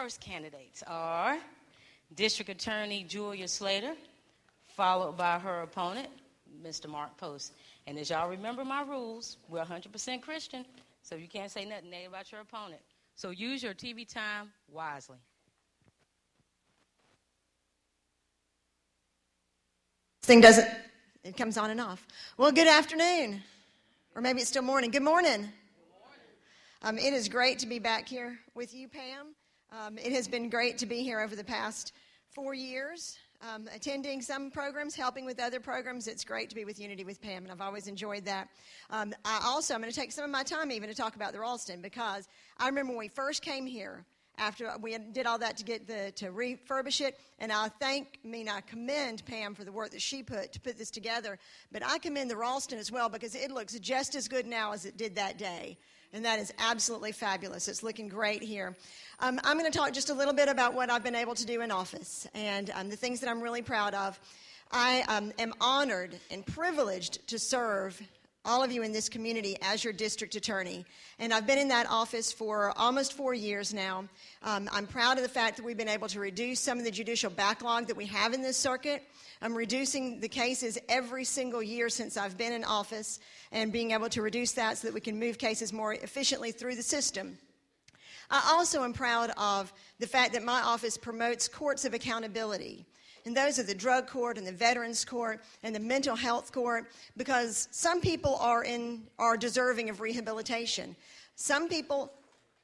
first candidates are District Attorney Julia Slater, followed by her opponent, Mr. Mark Post. And as y'all remember my rules, we're 100% Christian, so you can't say nothing negative about your opponent. So use your TV time wisely. This thing doesn't, it comes on and off. Well, good afternoon, or maybe it's still morning. Good morning. It is great to be back here with you, Pam. It has been great to be here over the past 4 years, attending some programs, helping with other programs. It's great to be with Unity with Pam, and I've always enjoyed that. I'm going to take some of my time even to talk about the Ralston, because I remember when we first came here, after we did all that to refurbish it, and I commend Pam for the work that she put to put this together, but I commend the Ralston as well, because it looks just as good now as it did that day. And that is absolutely fabulous. It's looking great here. I'm going to talk just a little bit about what I've been able to do in office and the things that I'm really proud of. I am honored and privileged to serve all of you in this community as your district attorney. And I've been in that office for almost 4 years now. I'm proud of the fact that we've been able to reduce some of the judicial backlog that we have in this circuit. I'm reducing the cases every single year since I've been in office and being able to reduce that so that we can move cases more efficiently through the system. I also am proud of the fact that my office promotes courts of accountability. And those are the drug court and the veterans court and the mental health court, because some people are deserving of rehabilitation. Some people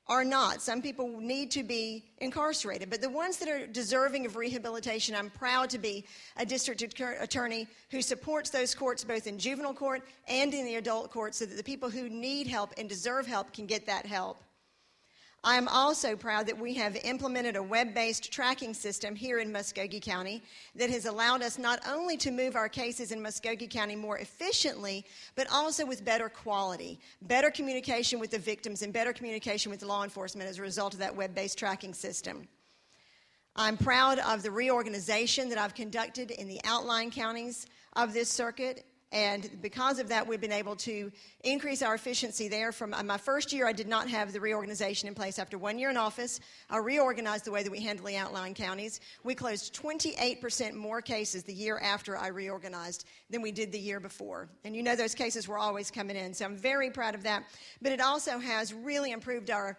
are not. Some people need to be incarcerated. But the ones that are deserving of rehabilitation, I'm proud to be a district attorney who supports those courts both in juvenile court and in the adult court, so that the people who need help and deserve help can get that help. I am also proud that we have implemented a web-based tracking system here in Muskogee County that has allowed us not only to move our cases in Muskogee County more efficiently, but also with better quality, better communication with the victims, and better communication with law enforcement as a result of that web-based tracking system. I'm proud of the reorganization that I've conducted in the outlying counties of this circuit. And because of that, we've been able to increase our efficiency there. From my first year, I did not have the reorganization in place. After 1 year in office, I reorganized the way that we handle the outlying counties. We closed 28% more cases the year after I reorganized than we did the year before. And you know those cases were always coming in, so I'm very proud of that. But it also has really improved our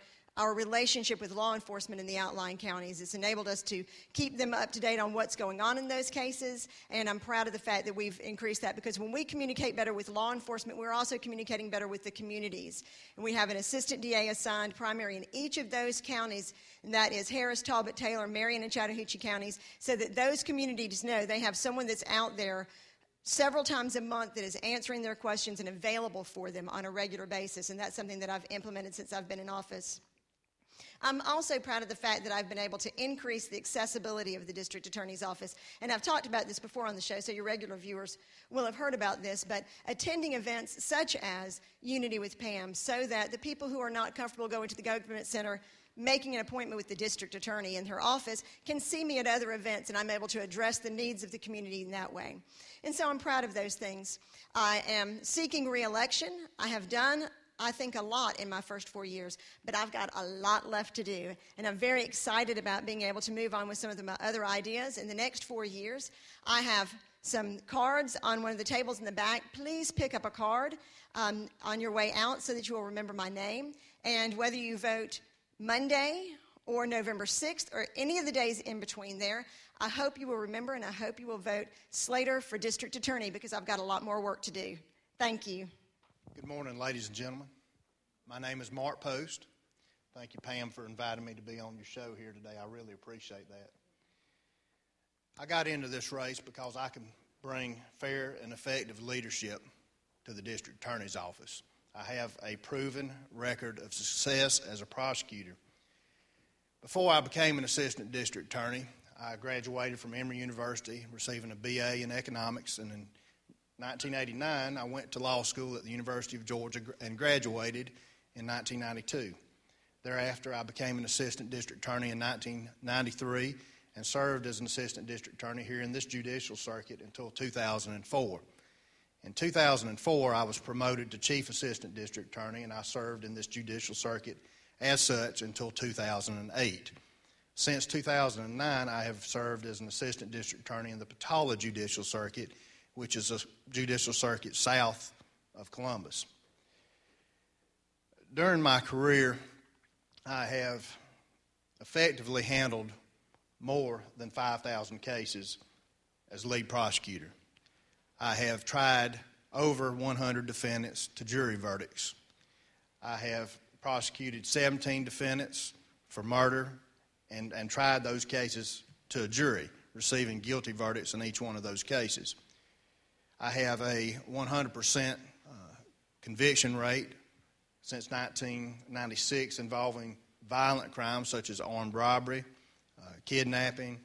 relationship with law enforcement in the outlying counties. It's enabled us to keep them up to date on what's going on in those cases, and I'm proud of the fact that we've increased that, because when we communicate better with law enforcement, we're also communicating better with the communities. And we have an assistant DA assigned primary in each of those counties, and that is Harris, Talbot, Taylor, Marion, and Chattahoochee counties, so that those communities know they have someone that's out there several times a month that is answering their questions and available for them on a regular basis, and that's something that I've implemented since I've been in office. I'm also proud of the fact that I've been able to increase the accessibility of the district attorney's office. And I've talked about this before on the show, so your regular viewers will have heard about this. But attending events such as Unity with Pam, so that the people who are not comfortable going to the government center, making an appointment with the district attorney in her office, can see me at other events, and I'm able to address the needs of the community in that way. And so I'm proud of those things. I am seeking re-election. I have done, I think, a lot in my first 4 years, but I've got a lot left to do, and I'm very excited about being able to move on with some of my other ideas. In the next 4 years, I have some cards on one of the tables in the back. Please pick up a card on your way out so that you will remember my name, and whether you vote Monday or November 6th or any of the days in between there, I hope you will remember, and I hope you will vote Slater for district attorney, because I've got a lot more work to do. Thank you. Good morning, ladies and gentlemen. My name is Mark Post. Thank you, Pam, for inviting me to be on your show here today. I really appreciate that. I got into this race because I can bring fair and effective leadership to the district attorney's office. I have a proven record of success as a prosecutor. Before I became an assistant district attorney, I graduated from Emory University, receiving a BA in economics, and in 1989, I went to law school at the University of Georgia and graduated in 1992. Thereafter, I became an assistant district attorney in 1993 and served as an assistant district attorney here in this judicial circuit until 2004. In 2004, I was promoted to chief assistant district attorney, and I served in this judicial circuit as such until 2008. Since 2009, I have served as an assistant district attorney in the Patola Judicial Circuit, which is a judicial circuit south of Columbus. During my career, I have effectively handled more than 5,000 cases as lead prosecutor. I have tried over 100 defendants to jury verdicts. I have prosecuted 17 defendants for murder and tried those cases to a jury, receiving guilty verdicts in each one of those cases. I have a 100% conviction rate since 1996 involving violent crimes such as armed robbery, kidnapping,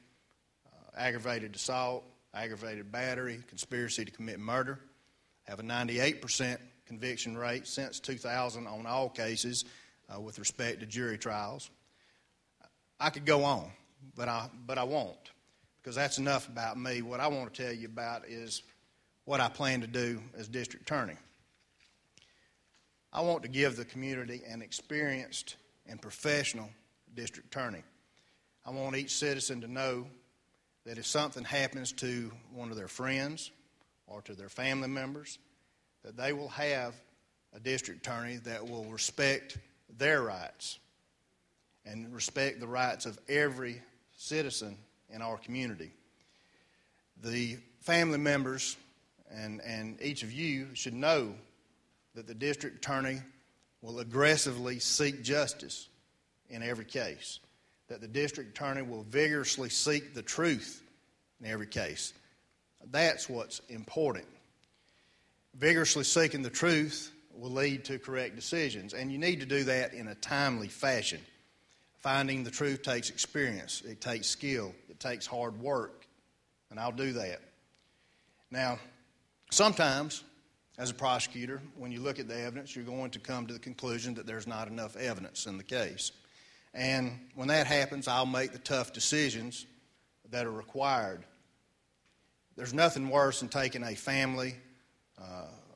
aggravated assault, aggravated battery, conspiracy to commit murder. I have a 98% conviction rate since 2000 on all cases with respect to jury trials. I could go on, but I won't, because that's enough about me. What I want to tell you about is what I plan to do as district attorney. I want to give the community an experienced and professional district attorney. I want each citizen to know that if something happens to one of their friends or to their family members, that they will have a district attorney that will respect their rights and respect the rights of every citizen in our community. The family members and each of you should know that the district attorney will aggressively seek justice in every case, that the district attorney will vigorously seek the truth in every case. That's what's important. Vigorously seeking the truth will lead to correct decisions, and you need to do that in a timely fashion. Finding the truth takes experience, it takes skill, it takes hard work, and I'll do that. Now, sometimes, as a prosecutor, when you look at the evidence, you're going to come to the conclusion that there's not enough evidence in the case. And when that happens, I'll make the tough decisions that are required. There's nothing worse than taking a family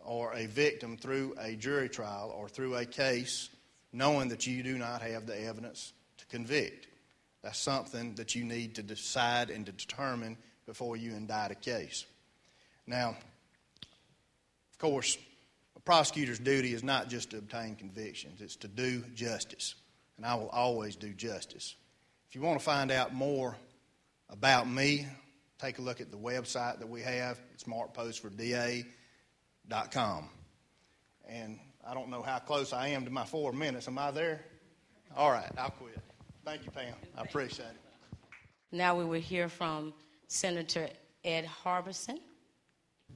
or a victim through a jury trial or through a case knowing that you do not have the evidence to convict. That's something that you need to decide and to determine before you indict a case. Now, of course, a prosecutor's duty is not just to obtain convictions, it's to do justice. And I will always do justice. If you want to find out more about me, take a look at the website that we have. It's markpostforda.com. And I don't know how close I am to my 4 minutes. Am I there? All right, I'll quit. Thank you, Pam. I appreciate it. Now we will hear from Senator Ed Harbison.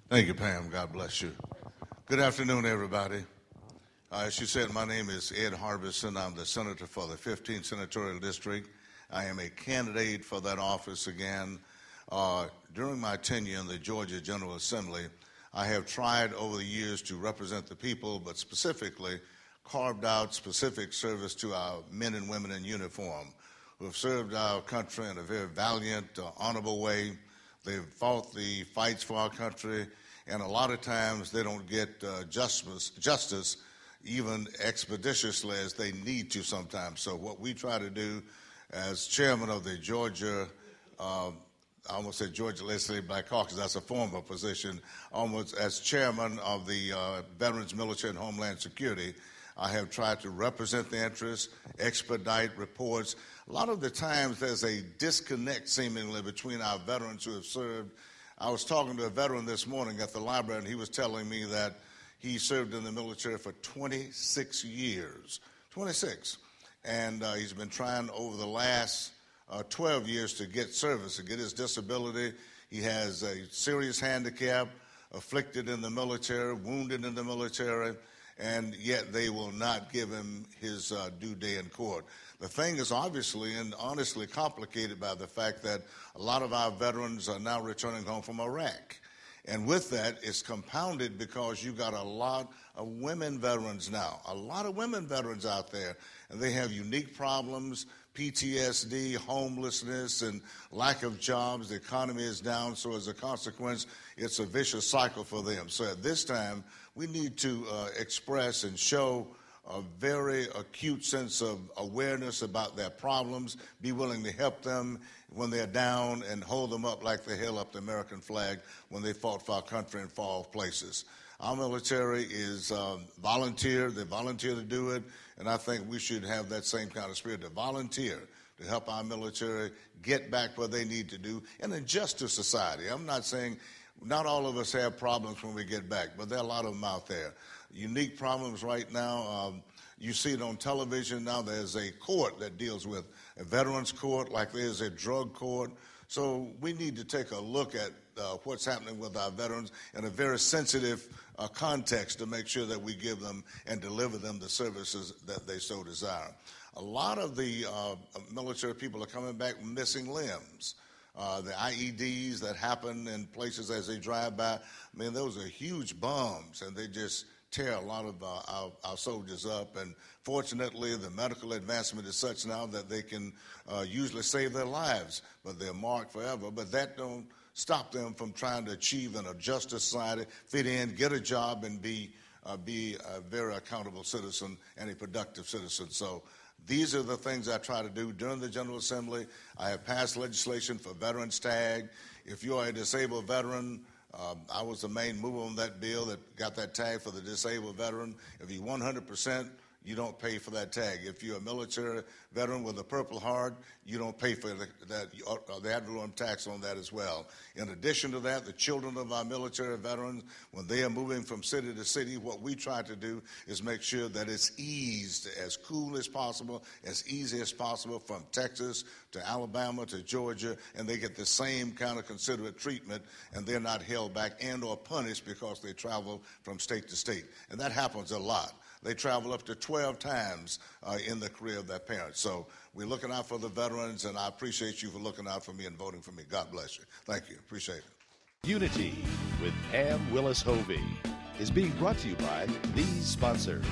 Thank you, Pam. God bless you. Good afternoon, everybody. As you said, my name is Ed Harbison. I'm the senator for the 15th Senatorial District. I am a candidate for that office again. During my tenure in the Georgia General Assembly, I have tried over the years to represent the people, but specifically carved out specific service to our men and women in uniform who have served our country in a very valiant, honorable way. They've fought the fights for our country, and a lot of times they don't get justice even expeditiously as they need to sometimes. So what we try to do as chairman of the Georgia, I almost said Georgia Legislative Black Caucus, that's a former position, almost as chairman of the Veterans, Military, and Homeland Security, I have tried to represent the interests, expedite reports. A lot of the times there's a disconnect seemingly between our veterans who have served. I was talking to a veteran this morning at the library, and he was telling me that he served in the military for 26 years. 26. And he's been trying over the last 12 years to get service, to get his disability. He has a serious handicap, afflicted in the military, wounded in the military, and yet they will not give him his due day in court. The thing is obviously and honestly complicated by the fact that a lot of our veterans are now returning home from Iraq. And with that, it's compounded because you got a lot of women veterans now, a lot of women veterans out there, and they have unique problems, PTSD, homelessness, and lack of jobs. The economy is down, so as a consequence, it's a vicious cycle for them. So at this time, we need to express and show a very acute sense of awareness about their problems, be willing to help them when they're down and hold them up like they held up the American flag when they fought for our country in far places. Our military is volunteer. They volunteer to do it, and I think we should have that same kind of spirit to volunteer to help our military get back where they need to do and adjust to society. I'm not saying not all of us have problems when we get back, but there are a lot of them out there. Unique problems right now. You see it on television now. There's a court that deals with a veterans court like there's a drug court. So we need to take a look at what's happening with our veterans in a very sensitive context to make sure that we give them and deliver them the services that they so desire. A lot of the military people are coming back missing limbs. The IEDs that happen in places as they drive by, I mean, those are huge bombs, and they just tear a lot of our soldiers up. And fortunately, the medical advancement is such now that they can usually save their lives, but they're marked forever. But that don't stop them from trying to achieve in a just society, fit in, get a job, and be a very accountable citizen and a productive citizen. So these are the things I try to do during the General Assembly. I have passed legislation for Veterans Tag. If you are a disabled veteran, I was the main mover on that bill that got that tag for the disabled veteran. If you're 100%, you don't pay for that tag. If you're a military veteran with a Purple Heart, you don't pay for the ad valorem tax on that as well. In addition to that, the children of our military veterans, when they are moving from city to city, what we try to do is make sure that it's eased as cool as possible, as easy as possible from Texas to Alabama to Georgia, and they get the same kind of considerate treatment, and they're not held back and or punished because they travel from state to state. And that happens a lot. They travel up to 12 times in the career of their parents. So we're looking out for the veterans, and I appreciate you for looking out for me and voting for me. God bless you. Thank you. Appreciate it. Unity with Pam Willis-Hovey is being brought to you by these sponsors.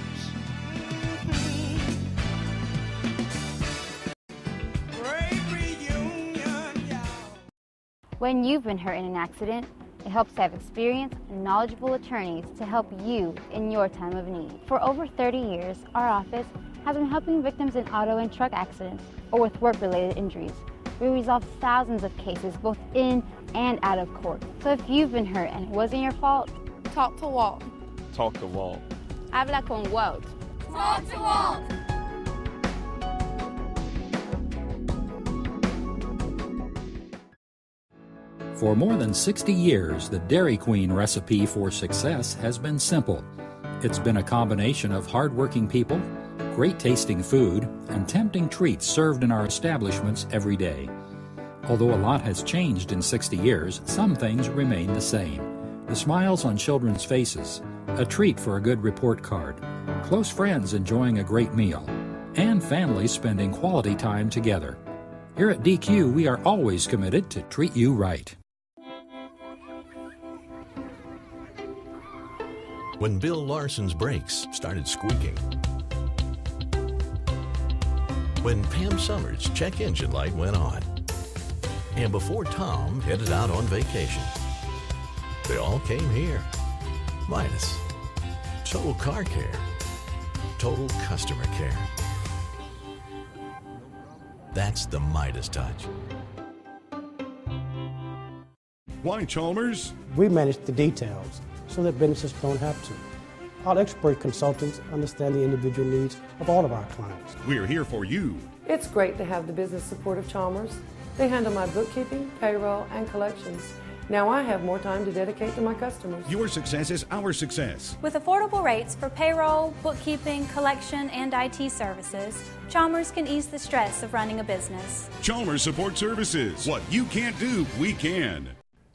When you've been hurt in an accident, it helps to have experienced and knowledgeable attorneys to help you in your time of need. For over 30 years, our office has been helping victims in auto and truck accidents or with work-related injuries. We resolve thousands of cases both in and out of court. So if you've been hurt and it wasn't your fault, talk to Walt. Talk to Walt. Habla con Walt. Talk to Walt. For more than 60 years, the Dairy Queen recipe for success has been simple. It's been a combination of hardworking people, great tasting food, and tempting treats served in our establishments every day. Although a lot has changed in 60 years, some things remain the same. The smiles on children's faces, a treat for a good report card, close friends enjoying a great meal, and families spending quality time together. Here at DQ, we are always committed to treat you right. When Bill Larson's brakes started squeaking. When Pam Summers' check engine light went on. And before Tom headed out on vacation. They all came here. Midas. Total car care. Total customer care. That's the Midas touch. Why Chalmers? We manage the details so that businesses don't have to. Our expert consultants understand the individual needs of all of our clients. We're here for you. It's great to have the business support of Chalmers. They handle my bookkeeping, payroll, and collections. Now I have more time to dedicate to my customers. Your success is our success. With affordable rates for payroll, bookkeeping, collection, and IT services, Chalmers can ease the stress of running a business. Chalmers Support Services. What you can't do, we can.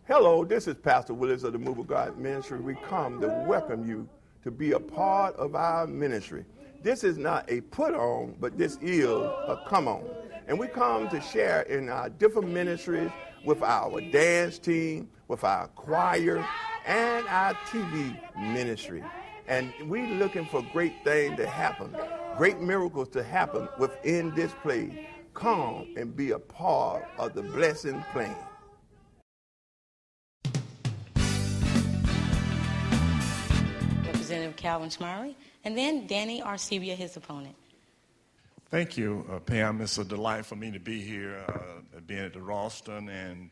Hello, this is Pastor Willis of the Move of God Ministry. We come to welcome you to be a part of our ministry. This is not a put on, but this is a come on. And we come to share in our different ministries with our dance team, with our choir, and our TV ministry. And we're looking for great things to happen, great miracles to happen within this place. Come and be a part of the blessing plan. Representative Calvin Smiley, And then Danny Arcevia, his opponent. Thank you, Pam. It's a delight for me to be here, being at the Ralston and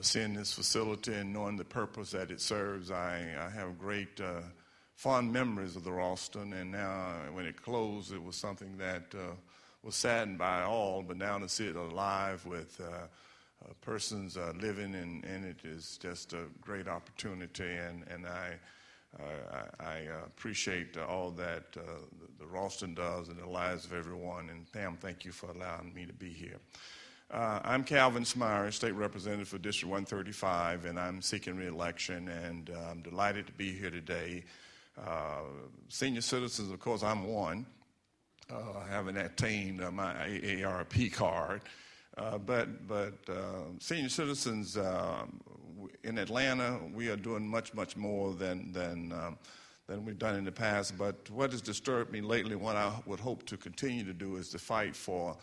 seeing this facility and knowing the purpose that it serves. I have great fond memories of the Ralston, and now when it closed, it was something that was saddened by all, but now to see it alive with persons living in it is just a great opportunity, and I appreciate all that the Ralston does in the lives of everyone. And Pam, thank you for allowing me to be here. I'm Calvin Smyers, State Representative for District 135, and I'm seeking re-election, and I'm delighted to be here today. Senior citizens, of course, I'm one. I haven't attained my AARP card, but senior citizens in Atlanta, we are doing much more than we've done in the past. But what has disturbed me lately, what I would hope to continue to do, is to fight for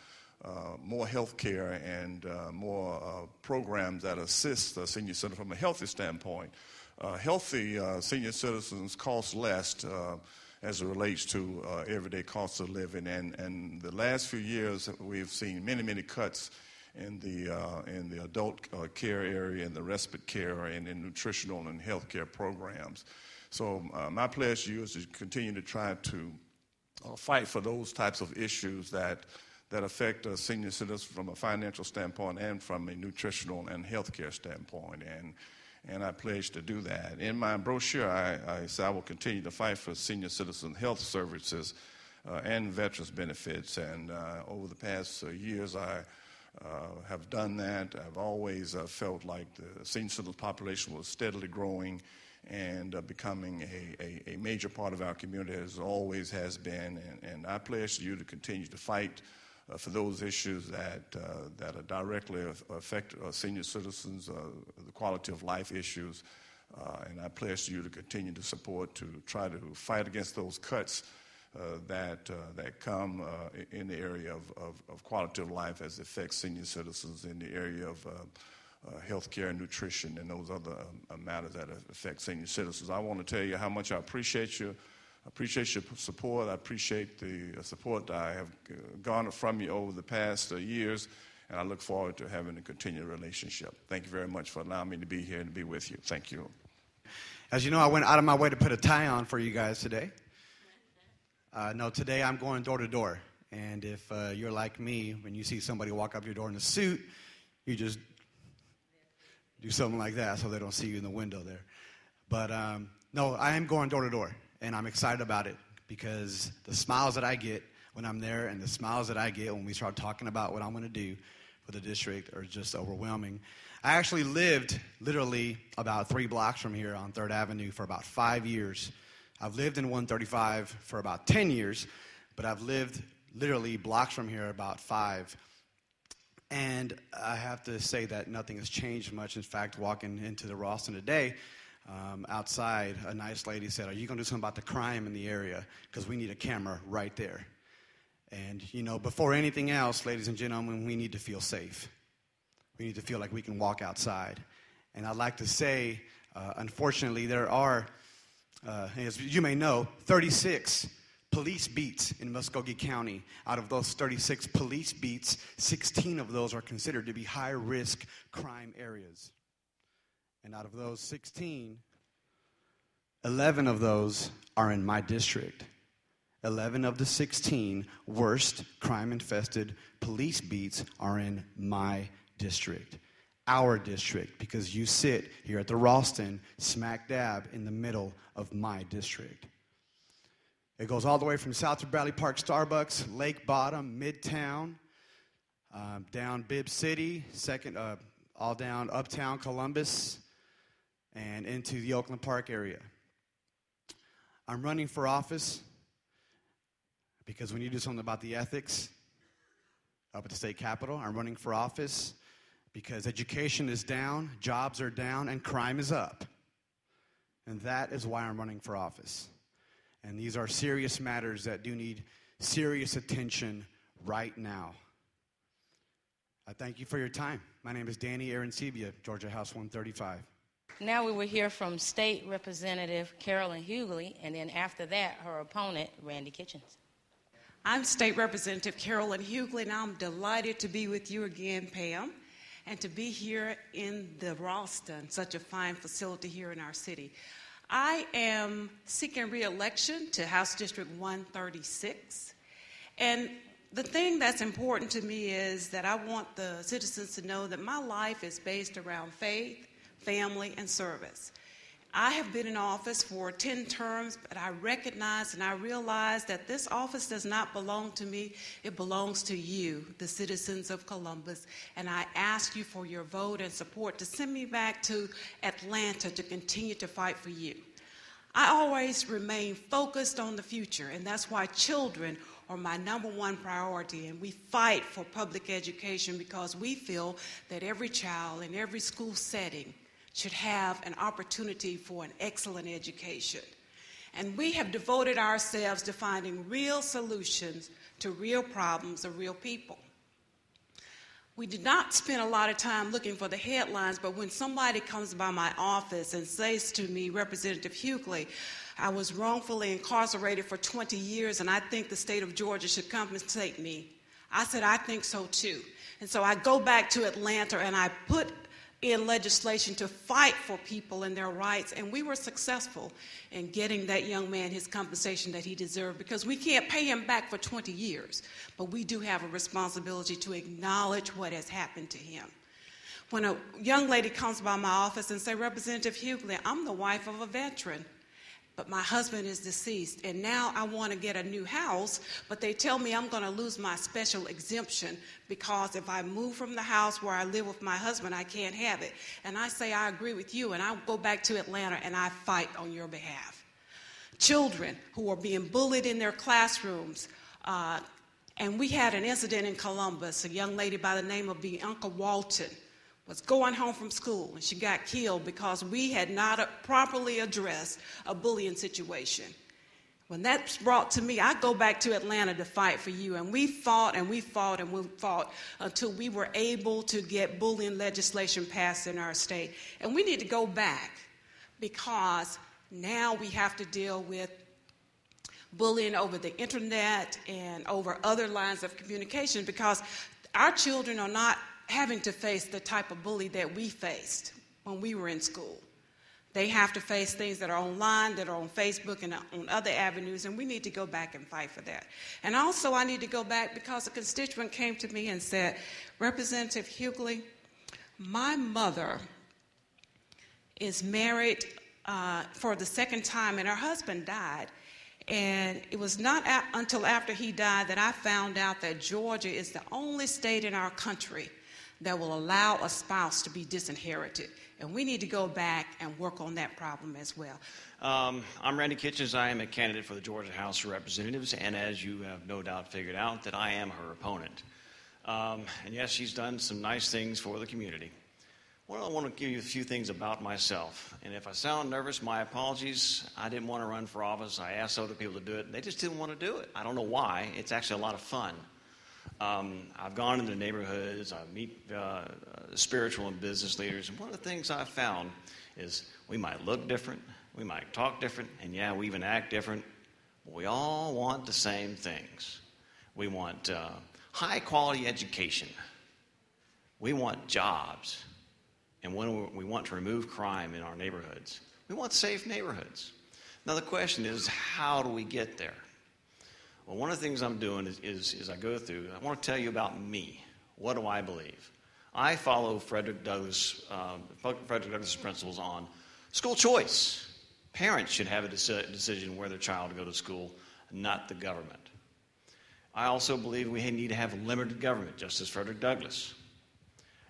more health care and more programs that assist the senior citizen from a healthy standpoint. Healthy senior citizens cost less as it relates to everyday costs of living. And the last few years, we've seen many cuts in the adult care area, in the respite care, and in nutritional and health care programs. So my pledge to you is to continue to try to fight for those types of issues that affect senior citizens from a financial standpoint and from a nutritional and health care standpoint. And I pledge to do that. In my brochure, I say I will continue to fight for senior citizen health services and veterans benefits. And over the past years, I have done that. I've always felt like the senior citizen population was steadily growing and becoming a major part of our community, as always has been. And I pledge to you to continue to fight for those issues that directly affect senior citizens, the quality of life issues, and I pledge to you to continue to support, to try to fight against those cuts that come in the area of quality of life as it affects senior citizens in the area of health care and nutrition and those other matters that affect senior citizens. I want to tell you how much I appreciate you. I appreciate your support. I appreciate the support that I have garnered from you over the past years, and I look forward to having a continued relationship. Thank you very much for allowing me to be here and to be with you. Thank you. As you know, I went out of my way to put a tie on for you guys today. No, today I'm going door to door, and if you're like me, when you see somebody walk up your door in a suit, you just do something like that so they don't see you in the window there. But no, I am going door to door. And I'm excited about it because the smiles that I get when I'm there and the smiles that I get when we start talking about what I'm going to do for the district are just overwhelming. I actually lived literally about 3 blocks from here on 3rd Avenue for about 5 years. I've lived in 135 for about 10 years, but I've lived literally blocks from here about 5. And I have to say that nothing has changed much. In fact, walking into the Ralston today, outside, a nice lady said, "Are you going to do something about the crime in the area? Because we need a camera right there." And, you know, before anything else, ladies and gentlemen, we need to feel safe. We need to feel like we can walk outside. And I'd like to say, unfortunately, there are, as you may know, 36 police beats in Muskogee County. Out of those 36 police beats, 16 of those are considered to be high-risk crime areas. And out of those 16, 11 of those are in my district. 11 of the 16 worst crime-infested police beats are in my district. Our district, because you sit here at the Ralston, smack dab in the middle of my district. It goes all the way from south to Bradley Park Starbucks, Lake Bottom, Midtown, down Bibb City, all down Uptown Columbus, and into the Oakland Park area. I'm running for office because we need to do something about the ethics up at the state capitol. I'm running for office because education is down, jobs are down, and crime is up. And that is why I'm running for office. And these are serious matters that do need serious attention right now. I thank you for your time. My name is Danny Arcevia, Georgia House 135. Now we will hear from State Representative Carolyn Hughley, and then after that, her opponent, Randy Kitchens. I'm State Representative Carolyn Hughley, and I'm delighted to be with you again, Pam, and to be here in the Ralston, such a fine facility here in our city. I am seeking re-election to House District 136, and the thing that's important to me is that I want the citizens to know that my life is based around faith, family, and service. I have been in office for 10 terms, but I recognize and I realize that this office does not belong to me. It belongs to you, the citizens of Columbus, and I ask you for your vote and support to send me back to Atlanta to continue to fight for you. I always remain focused on the future, and that's why children are my number one priority, and we fight for public education because we feel that every child in every school setting should have an opportunity for an excellent education. And we have devoted ourselves to finding real solutions to real problems of real people. We did not spend a lot of time looking for the headlines, but when somebody comes by my office and says to me, Representative Hughley, I was wrongfully incarcerated for 20 years and I think the state of Georgia should compensate me, I said, I think so too. And so I go back to Atlanta and I put in legislation to fight for people and their rights, and we were successful in getting that young man his compensation that he deserved, because we can't pay him back for 20 years, but we do have a responsibility to acknowledge what has happened to him. When a young lady comes by my office and says, Representative Hughley, I'm the wife of a veteran, but my husband is deceased, and now I want to get a new house, but they tell me I'm going to lose my special exemption because if I move from the house where I live with my husband, I can't have it. And I say, I agree with you, and I go back to Atlanta and I fight on your behalf. Children who are being bullied in their classrooms, and we had an incident in Columbus. A young lady by the name of Bianca Walton was going home from school, and she got killed because we had not properly addressed a bullying situation. When that's brought to me, I go back to Atlanta to fight for you, and we fought and we fought and we fought until we were able to get bullying legislation passed in our state. And we need to go back because now we have to deal with bullying over the internet and over other lines of communication, because our children are not having to face the type of bully that we faced when we were in school. They have to face things that are online, that are on Facebook and on other avenues, and we need to go back and fight for that. And also I need to go back because a constituent came to me and said, Representative Hughley, my mother is married for the second time, and her husband died. And it was not until after he died that I found out that Georgia is the only state in our country that will allow a spouse to be disinherited. And we need to go back and work on that problem as well. I'm Randy Kitchens. I am a candidate for the Georgia House of Representatives, and as you have no doubt figured out, that I am her opponent. And yes, she's done some nice things for the community. Well, I want to give you a few things about myself. And if I sound nervous, my apologies. I didn't want to run for office. I asked other people to do it. They just didn't want to do it. I don't know why. It's actually a lot of fun. I've gone into neighborhoods, I meet spiritual and business leaders, and one of the things I've found is we might look different, we might talk different, and yeah, we even act different, but we all want the same things. We want high-quality education. We want jobs. And we want to remove crime in our neighborhoods. We want safe neighborhoods. Now the question is, how do we get there? Well, one of the things I'm doing is I go through, I want to tell you about me. What do I believe? I follow Frederick Douglass' principles on school choice. Parents should have a decision where their child to go to school, not the government. I also believe we need to have limited government, just as Frederick Douglass.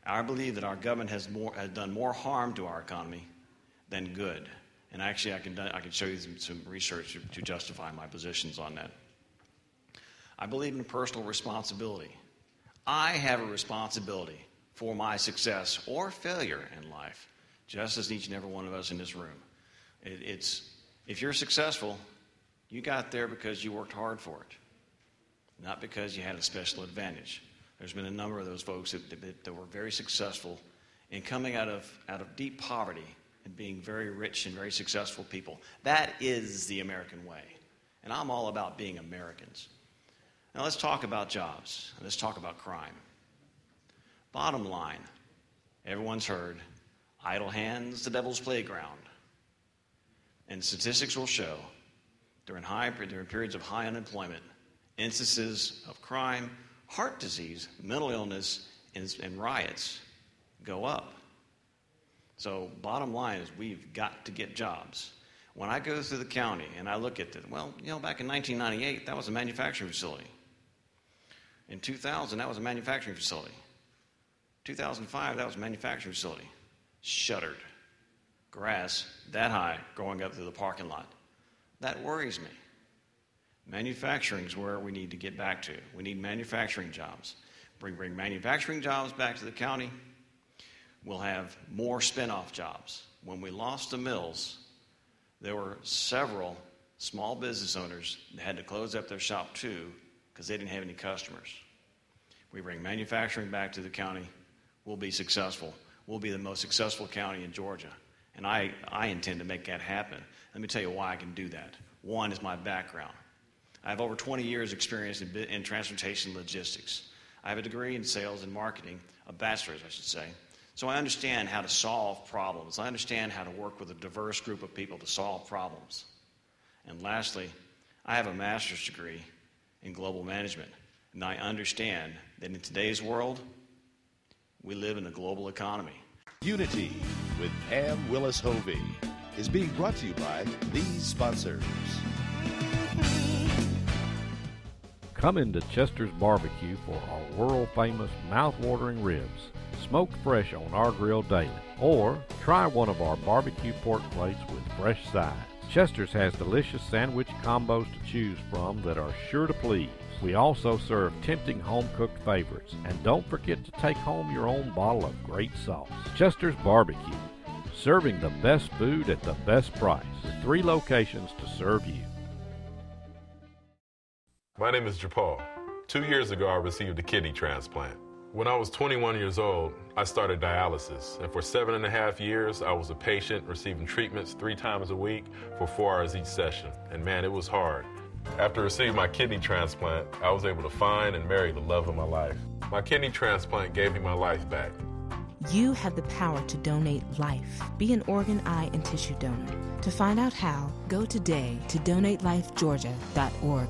I believe that our government has done more harm to our economy than good. And actually, I can show you some research to justify my positions on that. I believe in personal responsibility. I have a responsibility for my success or failure in life, just as each and every one of us in this room. If you're successful, you got there because you worked hard for it, not because you had a special advantage. There's been a number of those folks that were very successful in coming out of deep poverty and being very rich and very successful people. That is the American way. And I'm all about being Americans. Now let's talk about jobs. Let's talk about crime. Bottom line, everyone's heard, idle hands, the devil's playground. And statistics will show during periods of high unemployment, instances of crime, heart disease, mental illness, and riots go up. So bottom line is we've got to get jobs. When I go through the county and I look at back in 1998, that was a manufacturing facility. In 2000, that was a manufacturing facility. 2005, that was a manufacturing facility. Shuttered. Grass that high growing up through the parking lot. That worries me. Manufacturing is where we need to get back to. We need manufacturing jobs. Bring manufacturing jobs back to the county. We'll have more spin-off jobs. When we lost the mills, there were several small business owners that had to close up their shop too because they didn't have any customers. We bring manufacturing back to the county, we'll be successful. We'll be the most successful county in Georgia. And I intend to make that happen. Let me tell you why I can do that. One is my background. I have over 20 years experience in transportation logistics. I have a degree in sales and marketing, a bachelor's, I should say. So I understand how to solve problems. I understand how to work with a diverse group of people to solve problems. And lastly, I have a master's degree in global management. And I understand that in today's world, we live in a global economy. Unity with Pam Willis-Hovey is being brought to you by these sponsors. Come into Chester's Barbecue for our world-famous mouth-watering ribs, smoked fresh on our grill daily. Or try one of our barbecue pork plates with fresh sides. Chester's has delicious sandwich combos to choose from that are sure to please. We also serve tempting home-cooked favorites. And don't forget to take home your own bottle of great sauce. Chester's Barbecue, serving the best food at the best price, with 3 locations to serve you. My name is Japal. 2 years ago, I received a kidney transplant. When I was 21 years old, I started dialysis, and for 7.5 years, I was a patient receiving treatments 3 times a week for 4 hours each session, and man, it was hard. After receiving my kidney transplant, I was able to find and marry the love of my life. My kidney transplant gave me my life back. You have the power to donate life. Be an organ, eye, and tissue donor. To find out how, go today to donatelifegeorgia.org.